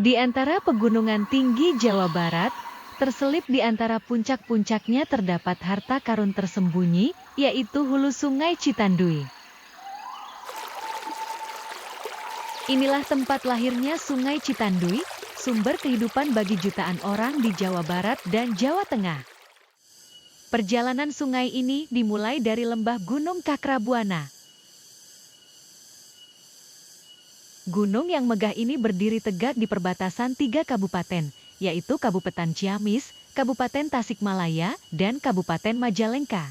Di antara pegunungan tinggi Jawa Barat, terselip di antara puncak-puncaknya terdapat harta karun tersembunyi, yaitu hulu Sungai Citandui. Inilah tempat lahirnya Sungai Citandui, sumber kehidupan bagi jutaan orang di Jawa Barat dan Jawa Tengah. Perjalanan sungai ini dimulai dari lembah Gunung Kakrabuana. Gunung yang megah ini berdiri tegak di perbatasan 3 kabupaten, yaitu Kabupaten Ciamis, Kabupaten Tasikmalaya, dan Kabupaten Majalengka.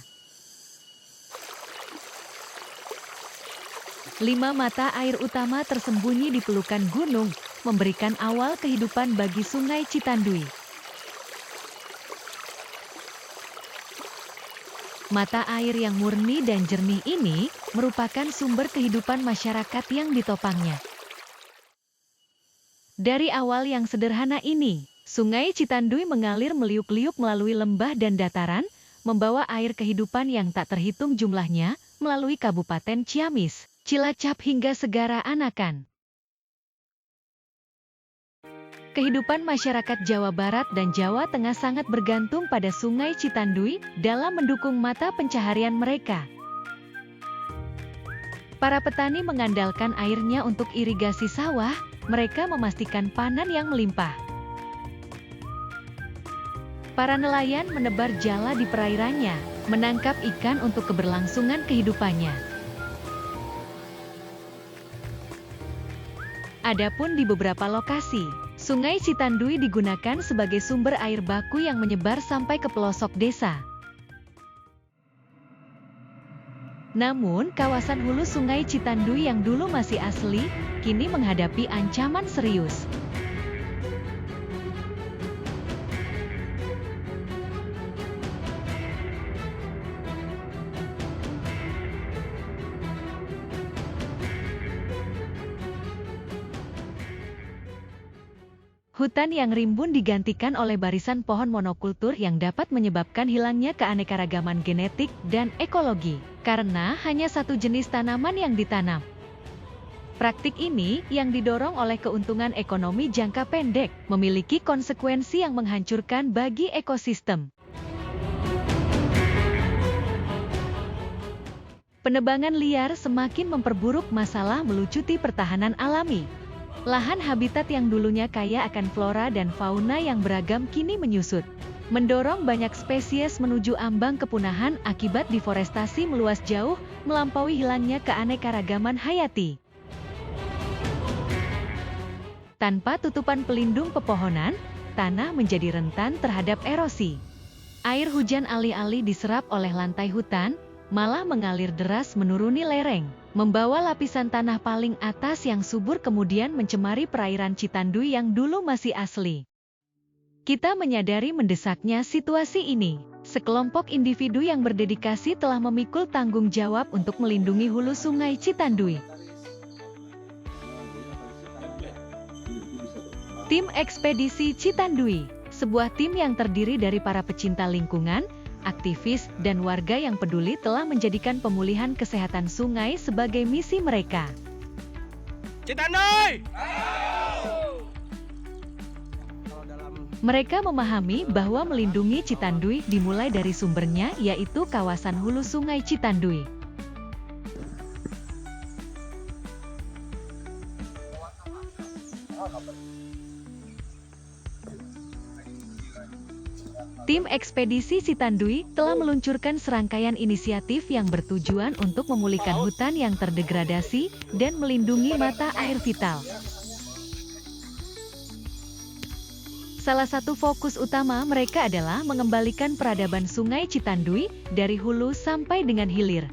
5 mata air utama tersembunyi di pelukan gunung, memberikan awal kehidupan bagi Sungai Citandui. Mata air yang murni dan jernih ini merupakan sumber kehidupan masyarakat yang ditopangnya. Dari awal yang sederhana ini, Sungai Citandui mengalir meliuk-liuk melalui lembah dan dataran, membawa air kehidupan yang tak terhitung jumlahnya melalui Kabupaten Ciamis, Cilacap hingga Segara Anakan. Kehidupan masyarakat Jawa Barat dan Jawa Tengah sangat bergantung pada Sungai Citandui dalam mendukung mata pencaharian mereka. Para petani mengandalkan airnya untuk irigasi sawah, mereka memastikan panen yang melimpah. Para nelayan menebar jala di perairannya, menangkap ikan untuk keberlangsungan kehidupannya. Adapun di beberapa lokasi, Sungai Citandui digunakan sebagai sumber air baku yang menyebar sampai ke pelosok desa. Namun, kawasan hulu Sungai Citandui yang dulu masih asli, kini menghadapi ancaman serius. Hutan yang rimbun digantikan oleh barisan pohon monokultur yang dapat menyebabkan hilangnya keanekaragaman genetik dan ekologi, karena hanya satu jenis tanaman yang ditanam. Praktik ini, yang didorong oleh keuntungan ekonomi jangka pendek, memiliki konsekuensi yang menghancurkan bagi ekosistem. Penebangan liar semakin memperburuk masalah melucuti pertahanan alami. Lahan habitat yang dulunya kaya akan flora dan fauna yang beragam kini menyusut, mendorong banyak spesies menuju ambang kepunahan akibat deforestasi meluas jauh, melampaui hilangnya keanekaragaman hayati. Tanpa tutupan pelindung pepohonan, tanah menjadi rentan terhadap erosi. Air hujan alih-alih diserap oleh lantai hutan, malah mengalir deras menuruni lereng, membawa lapisan tanah paling atas yang subur kemudian mencemari perairan Citandui yang dulu masih asli. Kita menyadari mendesaknya situasi ini. Sekelompok individu yang berdedikasi telah memikul tanggung jawab untuk melindungi hulu Sungai Citandui. Tim Ekspedisi Citandui, sebuah tim yang terdiri dari para pecinta lingkungan, aktivis, dan warga yang peduli telah menjadikan pemulihan kesehatan sungai sebagai misi mereka. Citandui! Mereka memahami bahwa melindungi Citandui dimulai dari sumbernya, yaitu kawasan hulu Sungai Citandui. Tim Ekspedisi Citandui telah meluncurkan serangkaian inisiatif yang bertujuan untuk memulihkan hutan yang terdegradasi dan melindungi mata air vital. Salah satu fokus utama mereka adalah mengembalikan peradaban Sungai Citandui dari hulu sampai dengan hilir,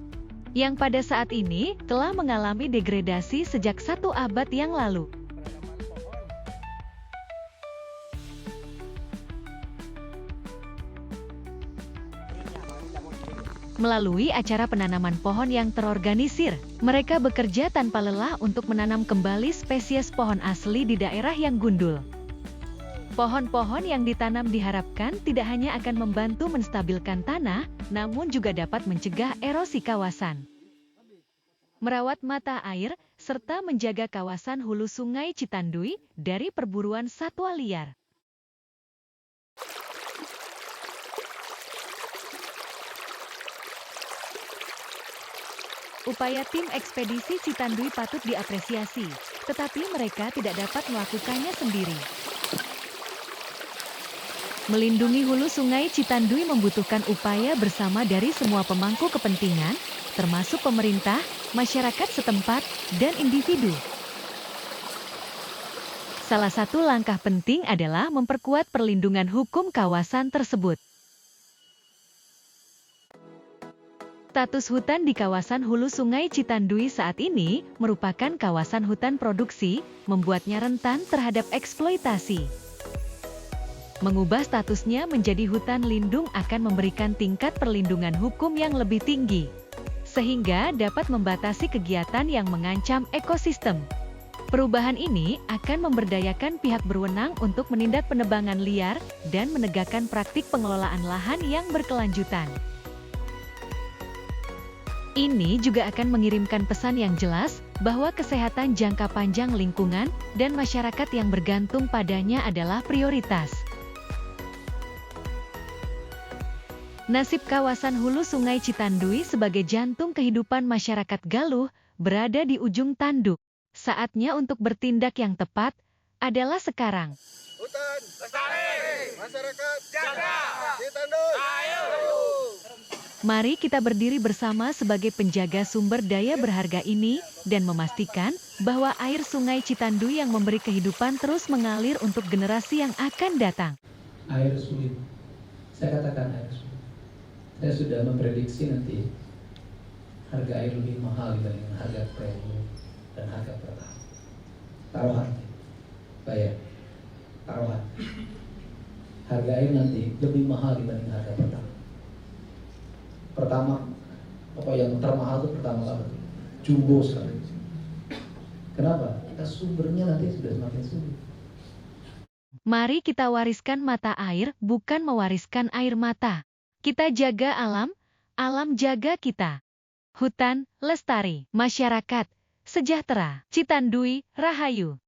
yang pada saat ini telah mengalami degradasi sejak 1 abad yang lalu. Melalui acara penanaman pohon yang terorganisir, mereka bekerja tanpa lelah untuk menanam kembali spesies pohon asli di daerah yang gundul. Pohon-pohon yang ditanam diharapkan tidak hanya akan membantu menstabilkan tanah, namun juga dapat mencegah erosi kawasan. Merawat mata air, serta menjaga kawasan hulu Sungai Citanduy dari perburuan satwa liar. Upaya tim ekspedisi Citanduy patut diapresiasi, tetapi mereka tidak dapat melakukannya sendiri. Melindungi hulu Sungai Citanduy membutuhkan upaya bersama dari semua pemangku kepentingan, termasuk pemerintah, masyarakat setempat, dan individu. Salah satu langkah penting adalah memperkuat perlindungan hukum kawasan tersebut. Status hutan di kawasan hulu Sungai Citanduy saat ini merupakan kawasan hutan produksi, membuatnya rentan terhadap eksploitasi. Mengubah statusnya menjadi hutan lindung akan memberikan tingkat perlindungan hukum yang lebih tinggi, sehingga dapat membatasi kegiatan yang mengancam ekosistem. Perubahan ini akan memberdayakan pihak berwenang untuk menindak penebangan liar dan menegakkan praktik pengelolaan lahan yang berkelanjutan. Ini juga akan mengirimkan pesan yang jelas bahwa kesehatan jangka panjang lingkungan dan masyarakat yang bergantung padanya adalah prioritas. Nasib kawasan hulu Sungai Citanduy sebagai jantung kehidupan masyarakat Galuh berada di ujung tanduk. Saatnya untuk bertindak yang tepat adalah sekarang. Hutan lestari, masyarakat jaga, Citanduy, ayo. Mari kita berdiri bersama sebagai penjaga sumber daya berharga ini dan memastikan bahwa air Sungai Citanduy yang memberi kehidupan terus mengalir untuk generasi yang akan datang. Air sulit. Saya katakan air sulit. Saya sudah memprediksi nanti harga air lebih mahal dibandingkan harga premium dan harga pertama. Taruhan, bayar. Taruhan. Harga air nanti lebih mahal dibanding harga pertama. Pertama, apa yang termahal itu pertama kali, jumbo sekali. Kenapa? Kita sumbernya nanti sudah semakin sulit. Mari kita wariskan mata air, bukan mewariskan air mata. Kita jaga alam, alam jaga kita. Hutan lestari, masyarakat sejahtera. Citanduy, Rahayu.